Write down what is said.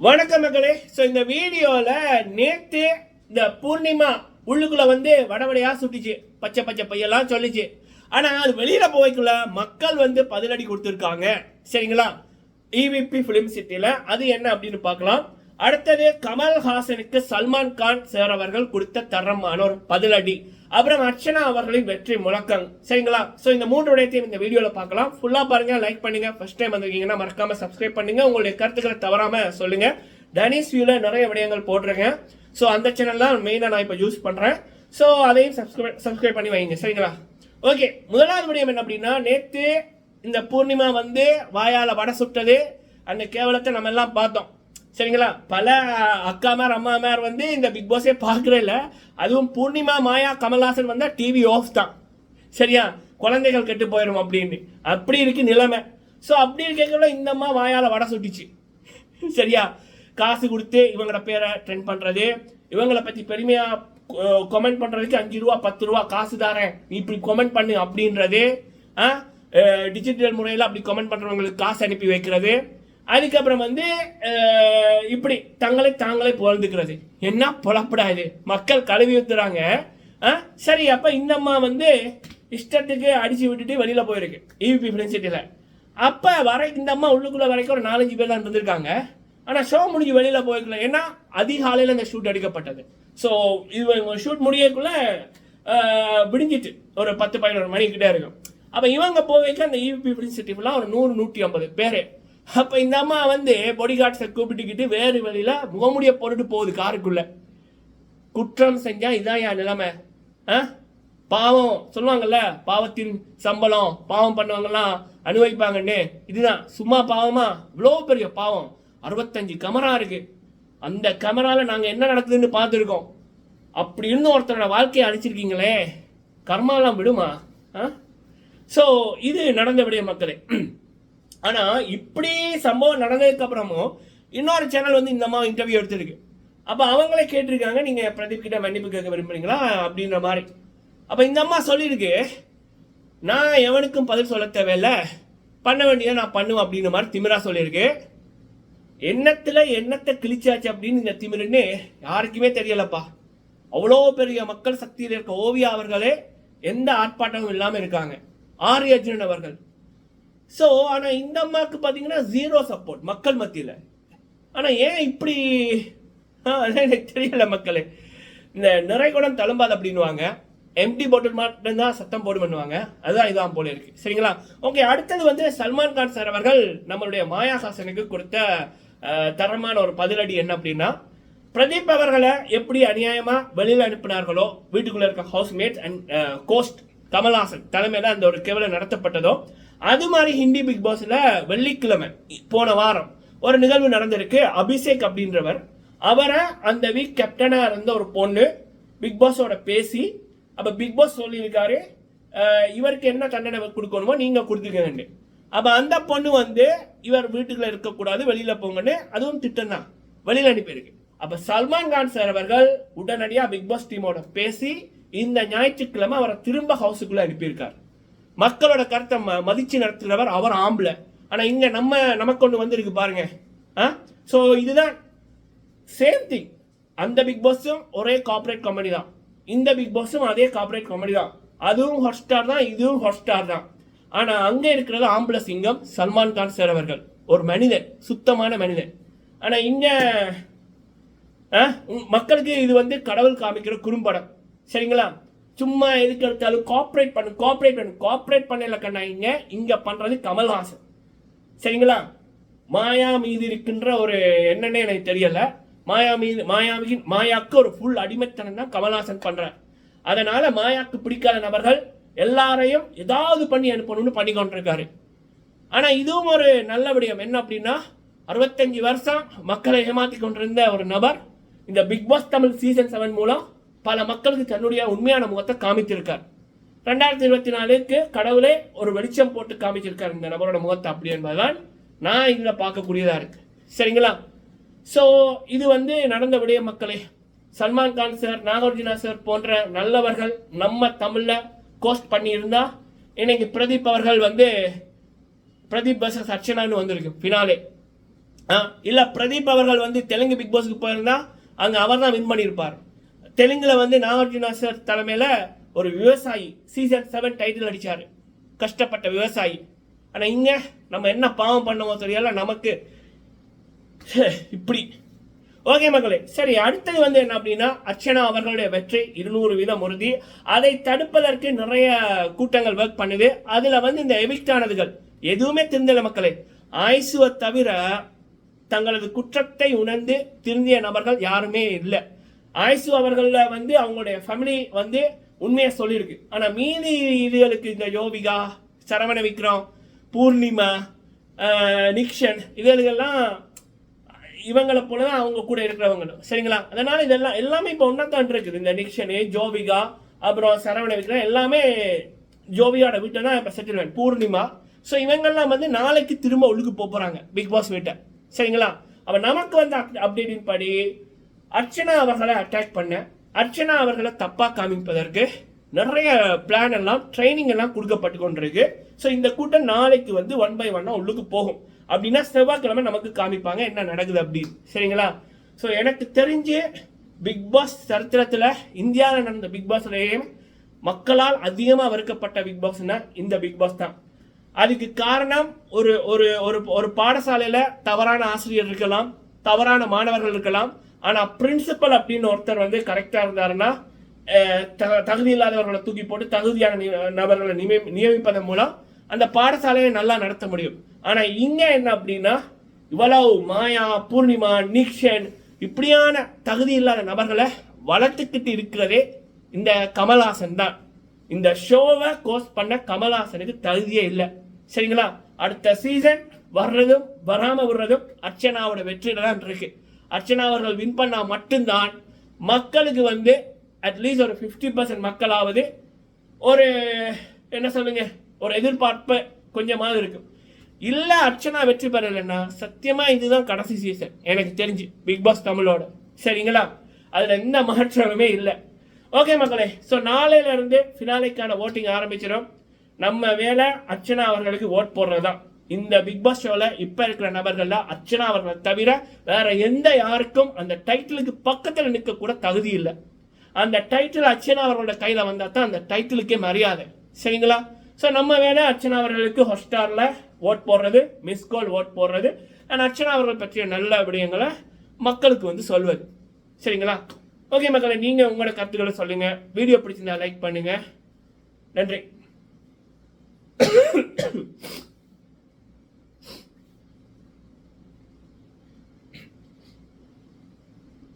வணக்கம் மக்களே. ஸோ இந்த வீடியோவில் நேற்று இந்த பூர்ணிமா உள்ளுக்குள்ளே வந்து வடவடையாக சுட்டிச்சு, பச்சை பச்சை பையெல்லாம் சொல்லிச்சு. ஆனால் அது வெளியில் போய்க்குள்ள மக்கள் வந்து பதிலடி கொடுத்துருக்காங்க. சரிங்களா? இவிபி ஃபிலிம் சிட்டியில் அது என்ன அப்படின்னு பார்க்கலாம். அடுத்தது கமல்ஹாசனுக்கு சல்மான் கான் சார் அவர்கள் கொடுத்த தரமான ஒரு பதிலடி. அப்புறம் அர்ச்சனா அவர்களின் வெற்றி முழக்கம். சரிங்களா? ஸோ இந்த மூன்று விடயத்தையும் இந்த வீடியோவில் பார்க்கலாம். ஃபுல்லாக பாருங்க, லைக் பண்ணுங்க. ஃபர்ஸ்ட் டைம் வந்திருக்கீங்கன்னா மறக்காம சப்ஸ்கிரைப் பண்ணுங்க. உங்களுடைய கருத்துக்களை தவறாம சொல்லுங்க. டனிஸ் வியூல நிறைய விடயங்கள் போட்டிருக்கேன். ஸோ அந்த சேனல் தான் மெயினாக நான் இப்போ யூஸ் பண்ணுறேன். ஸோ அதையும் சப்ஸ்கிரைப் பண்ணி வைங்க. சரிங்களா? ஓகே, முதலாவது விடயம் என்ன அப்படின்னா, நேற்று இந்த பூர்ணிமா வந்து வாயால் வடை சுட்டது, அந்த கேவலத்தை நம்ம எல்லாம் பார்த்தோம். சரிங்களா? பல அக்காமார் அம்மாமார் வந்து இந்த பிக் பாஸே பார்க்கறதில்ல. அதுவும் பூர்ணிமா, மாயா, கமல்ஹாசன் வந்தால் டிவி ஆஃப் தான். சரியா? குழந்தைகள் கெட்டு போயிடும் அப்படின்னு அப்படி இருக்கு நிலைமை. ஸோ அப்படி இருக்கக்குள்ள இந்த அம்மா வாயால் வடை சுட்டிச்சு. சரியா? காசு கொடுத்து இவங்களோட பேரை ட்ரெண்ட் பண்ணுறது, இவங்களை பற்றி பெருமையாக கமெண்ட் பண்ணுறதுக்கு 5 ரூபா 10 ரூபா காசு தாரேன், நீ இப்படி கமெண்ட் பண்ணு அப்படின்றது, டிஜிட்டல் முறையில் அப்படி கமெண்ட் பண்ணுறவங்களுக்கு காசு அனுப்பி வைக்கிறது, அதுக்கப்புறம் வந்து இப்படி தாங்களே புகழ்ந்துக்கிறது. என்ன புலப்படாது, மக்கள் கழுவி ஊத்துறாங்க. சரி, அப்போ இந்த அம்மா வந்து இஷ்டத்துக்கு அடிச்சு விட்டுட்டு வெளியில் போயிருக்கு இவிபி ஃபிலிம் சிட்டியில். அப்போ இந்த அம்மா உள்ளுக்குள்ளே வரைக்கும் ஒரு 4-5 பேர் தான் இருந்திருக்காங்க. ஆனால் ஷோ முடிஞ்சு வெளியில் போயிருக்கல. ஏன்னா அதிகாலையில் இந்த ஷூட் எடுக்கப்பட்டது. ஸோ இது ஷூட் முடியக்குள்ள விடிஞ்சிட்டு ஒரு 10-11 மணிக்கிட்டே இருக்கும். அப்போ இவங்க போய்க்க அந்த இவிபி ஃபிலிம் சிட்டி ஃபுல்லாக ஒரு 100-150 பேர். அப்போ இந்த அம்மா வந்து பாடி கார்ட்ஸை கூப்பிட்டுக்கிட்டு வேறு வழியில் முகமுடிய போட்டுட்டு போகுது காருக்குள்ள. குற்றம் செஞ்சா இதான் என் நிலைமை. பாவம் சொல்லுவாங்கல்ல, பாவத்தின் சம்பளம் பாவம் பண்ணுவாங்கலாம் அனுபவிப்பாங்கன்னு. இதுதான் சும்மா பாவமா? இவ்வளோ பெரிய பாவம். 65 கேமரா இருக்கு. அந்த கேமராவில் நாங்கள் என்ன நடக்குதுன்னு பார்த்துருக்கோம். அப்படி இருந்தும் ஒருத்தரோட வாழ்க்கையை அழிச்சிருக்கீங்களே, கர்மாலாம் விடுமா? ஸோ இது நடந்த விடைய மக்களே. ஆனால் இப்படி சம்பவம் நடந்ததுக்கு அப்புறமும் இன்னொரு சேனல் வந்து இந்த அம்மா இன்டர்வியூ எடுத்திருக்கு. அப்போ அவங்களே கேட்டிருக்காங்க, நீங்கள் பிரதீப் கிட்ட மன்னிப்பு கேட்க விரும்புறீங்களா அப்படின்ற மாதிரி. அப்போ இந்த அம்மா சொல்லியிருக்கு, நான் எவனுக்கும் பதில் சொல்ல தேவையில்லை, பண்ண வேண்டியதை நான் பண்ணுவேன் அப்படின்ற மாதிரி திமிரா சொல்லியிருக்கு. என்னத்தை கிழிச்சாச்சு அப்படின்னு இந்த திமிருன்னு யாருக்குமே தெரியலப்பா. அவ்வளோ பெரிய மக்கள் சக்தியில் இருக்க ஓவியா அவர்களே எந்த ஆர்ப்பாட்டமும் இல்லாமல் இருக்காங்க. ஆர் அர்ஜுனன் அவர்கள். ஸோ ஆனால் இந்த அம்மாவுக்கு பார்த்தீங்கன்னா 0 சப்போர்ட் மக்கள் மத்தியில். ஆனால் ஏன் இப்படி எனக்கு தெரியல மக்களே. இந்த நிறைகுடம் தழும்பாது அப்படின்வாங்க, எம்டி போட்டு மட்டும்தான் சத்தம் போடு பண்ணுவாங்க. அதுதான் இதான் போல இருக்கு. சரிங்களா? ஓகே, அடுத்தது வந்து சல்மான் கான் சார் அவர்கள் நம்மளுடைய மாயாஹாசனுக்கு கொடுத்த தரமான ஒரு பதிலடி என்ன அப்படின்னா, பிரதீப் அவர்களை எப்படி அநியாயமாக வெளியில் அனுப்பினார்களோ, வீட்டுக்குள்ளே இருக்க ஹவுஸ்மேட்ஸ் அண்ட் கோஸ்ட் கமல்ஹாசன் தலைமையில் அந்த ஒரு கேவலம் நடத்தப்பட்டதோ, அது மாதிரி ஹிந்தி பிக் பாஸ்ல வெள்ளிக்கிழமை போன வாரம் ஒரு நிகழ்வு நடந்திருக்கு. அபிஷேக் அப்படின்றவர், அவரை அந்த வீக் கேப்டனா இருந்த ஒரு பொண்ணு பிக் பாஸோட பேசி, அப்ப பிக் பாஸ் சொல்லியிருக்காரு இவருக்கு என்ன தண்டனை கொடுக்கணுமோ நீங்க கொடுத்துக்கங்க. அப்ப அந்த பொண்ணு வந்து இவர் வீட்டுக்குள்ள இருக்கக்கூடாது, வெளியில போங்கன்னு, அதுவும் திட்டம் தான், வெளியில அனுப்பியிருக்கு. அப்ப சல்மான் கான் சார் அவர்கள் உடனடியா பிக் பாஸ் டீமோட பேசி இந்த ஞாயிற்றுக்கிழமை அவரை திரும்ப ஹவுஸுக்குள்ள அனுப்பியிருக்கார். மக்களோட கருத்தை மதிச்சு நடத்துகிறவர் அவர் ஆம்பளை. ஆனால் இங்கே நமக்கு ஒன்று வந்துருக்கு பாருங்க. ஸோ இதுதான் சேம் திங். அந்த பிக் பாஸும் ஒரே கார்பரேட் காமெடி தான், இந்த பிக் பாஸும் அதே கார்பரேட் காமெடி தான். அதுவும் ஹாட் ஸ்டார் தான், இதுவும் ஹாட் ஸ்டார் தான். ஆனால் அங்கே இருக்கிறது ஆம்பளை சிங்கம் சல்மான் கான் சார் அவர்கள், ஒரு மனிதன், சுத்தமான மனிதன். ஆனால் இங்கே மக்களுக்கு இது வந்து கடவுள் காமிக்கிற குறும்படம். சரிங்களா? சும்மா எதுக்கு எடுத்தாலும் கார்பரேட் பண்ணல கண்ணா. இங்க பண்றது கமல்ஹாசன். சரிங்களா? மாயா மீது இருக்கின்ற ஒரு என்னன்னு எனக்கு தெரியல. மாயாவுக்கு ஒரு ஃபுல் அடிமைத்தனம் தான் கமல்ஹாசன் பண்ற. அதனால மாயாவுக்கு பிடிக்காத நபர்கள் எல்லாரையும் ஏதாவது பண்ணி அனுப்பணும்னு பண்ணி கொண்டிருக்காரு. ஆனா இதுவும் ஒரு நல்ல விடயம். என்ன அப்படின்னா, 65 வருஷம் மக்களை ஏமாத்தி கொண்டிருந்த ஒரு நபர் இந்த பிக் பாஸ் தமிழ் சீசன் 7 மூலம் பல மக்களுக்கு தன்னுடைய உண்மையான முகத்தை காமித்திருக்கார். 2024க்கு கடவுளே ஒரு வெளிச்சம் போட்டு காமிச்சிருக்கார் இந்த நபரோட முகத்தை. அப்படி என்பதுதான் நான் இதில் பார்க்கக்கூடியதா இருக்கு. சரிங்களா? ஸோ இது வந்து நடந்த விடைய மக்களே. சல்மான் கான் சார், நாகார்ஜுனா சார் போன்ற நல்லவர்கள் நம்ம தமிழில் கோஸ்ட் பண்ணியிருந்தா இன்னைக்கு பிரதீப் அவர்கள் வந்து பிரதீப் பர்சஸ் அர்ச்சனான்னு வந்திருக்கு ஃபினாலே. இல்ல பிரதீப் அவர்கள் வந்து தெலுங்கு பிக் பாஸ்க்கு போயிருந்தா அங்க அவர் தான் வின் பண்ணியிருப்பார். தெலுங்குல வந்து நாகார்ஜுனா சார் தலைமையில ஒரு விவசாயி சீசன் 7 டைட்டில் அடிச்சாரு, கஷ்டப்பட்ட விவசாயி. ஆனா இங்க நம்ம என்ன பாவம் பண்ணுவோம் தெரியல நமக்கு இப்படி. ஓகே மக்களே, சரி அடுத்தது வந்து என்ன அப்படின்னா அர்ச்சனா அவர்களுடைய வெற்றி 200% உறுதி. அதை தடுப்பதற்கு நிறைய கூட்டங்கள் ஒர்க் பண்ணுது. அதுல வந்து இந்த எவிக்ட் ஆனதுகள் எதுவுமே திருந்தல மக்களே. ஆயுசுவை தவிர தங்களது குற்றத்தை உணர்ந்து திருந்திய நபர்கள் யாருமே இல்லை. ஆயுசு அவர்கள வந்து அவங்களுடைய ஃபேமிலி வந்து உண்மையை சொல்லியிருக்கு. ஆனா மீதி இதுகளுக்கு இந்த யோவிகா, சரவண விக்ரம், பூர்ணிமா, நிக்ஷன் இதுகளுக்கெல்லாம் இவங்களை போலதான் அவங்க கூட இருக்கிறவங்களும் சரிங்களா. அதனால இதெல்லாம் எல்லாமே இப்போ ஒன்னாத்தான் இருக்குது. இந்த நிக்ஷனு, ஜோவிகா, அப்புறம் சரவண விக்ரம் எல்லாமே ஜோவியோட வீட்டை தான் இப்போ செட்டில்மெண்ட். பூர்ணிமா, ஸோ இவங்கெல்லாம் வந்து நாளைக்கு திரும்ப உள்ளுக்கு போறாங்க பிக் பாஸ் வீட்டை சரிங்களா. அப்ப நமக்கு வந்து அப்டேட்டின் படி அர்ச்சனா அவர்களை அட்டாக் பண்ண, அர்ச்சனா அவர்களை தப்பா காமிப்பதற்கு நிறைய பிளான் எல்லாம் ட்ரைனிங் எல்லாம் கொடுக்கப்பட்டு கொண்டிருக்கு. ஸோ இந்த கூட்டம் நாளைக்கு வந்து 1 by 1 உள்ளுக்கு போகும். அப்படின்னா செவ்வாய்க்கிழமை நமக்கு காமிப்பாங்க என்ன நடக்குது அப்படின்னு சரிங்களா. ஸோ எனக்கு தெரிஞ்சு பிக் பாஸ் சரித்திரத்தில் இந்தியாவில் நடந்த பிக் பாஸ்லேயே மக்களால் அதிகமாக வெறுக்கப்பட்ட பிக் பாஸ்னா இந்த பிக் பாஸ் தான். அதுக்கு காரணம் ஒரு ஒரு ஒரு ஒரு பாடசாலையில் தவறான ஆசிரியர் இருக்கலாம், தவறான மாணவர்கள் இருக்கலாம். ஆனால் பிரின்சிபல் அப்படின்னு ஒருத்தர் வந்து கரெக்டாக இருந்தாருன்னா தகுதி இல்லாதவர்களை தூக்கி போட்டு தகுதியான நபர்களை நியமிப்பதன் மூலம் அந்த பாடசாலையை நல்லா நடத்த முடியும். ஆனா இங்க என்ன அப்படின்னா இவ்வளவு மாயா, பூர்ணிமா, நிக்ஷன் இப்படியான தகுதி இல்லாத நபர்களை வளர்த்துக்கிட்டு இருக்கிறதே இந்த கமல்ஹாசன் தான். இந்த ஷோவை கோஸ்ட் பண்ண கமல்ஹாசனுக்கு தகுதியே இல்லை சரிங்களா. அடுத்த சீசன் வர்றதும் வராம விடுறதும் அர்ச்சனாவோட வெற்றியில தான் இருக்கு. அர்ச்சனா அவர்கள் வின் பண்ணா மட்டும்தான் மக்களுக்கு வந்து அட்லீஸ்ட் ஒரு 50% மக்களாவது ஒரு என்ன சொல்லுங்க ஒரு எதிர்பார்ப்பு கொஞ்சமாவது இருக்கும். இல்ல அர்ச்சனா வெற்றி பெறலைன்னா சத்தியமா இதுதான் கடைசி சீசன் எனக்கு தெரிஞ்சு பிக் பாஸ் தமிழோட சரிங்களா. அதுல எந்த மாற்றமே இல்லை. ஓகே மக்களே, ஸோ நாளையில இருந்து ஃபினாலேக்கான ஓட்டிங் ஆரம்பிச்சிடும். நம்ம வேலை அர்ச்சனா அவர்களுக்கு ஓட் போடுறதுதான். இந்த பிக் பாஸ் ஷோல இப்ப இருக்கிற நபர்கள்ல அர்ச்சனா அவர்களை தவிர வேற எந்த யாருக்கும் அந்த டைட்டிலுக்கு பக்கத்தில் நிற்க கூட தகுதி இல்லை. அந்த டைட்டில் அர்ச்சனா அவர்களோட கையில வந்தா தான் அந்த டைட்டிலுக்கே மரியாதை சரிங்களா. ஸோ நம்ம வேணா அர்ச்சனா அவர்களுக்கு ஹாட்ஸ்டார்ல ஓட் போடுறது, மிஸ்கால் ஓட் போடுறது, அண்ட் அர்ச்சனா அவர்கள் பற்றிய நல்ல விடயங்களை மக்களுக்கு வந்து சொல்வது சரிங்களா. ஓகே மக்களை, நீங்க உங்களோட கருத்துக்களை சொல்லுங்க. வீடியோ பிடிச்சிருந்தா லைக் பண்ணுங்க. நன்றி.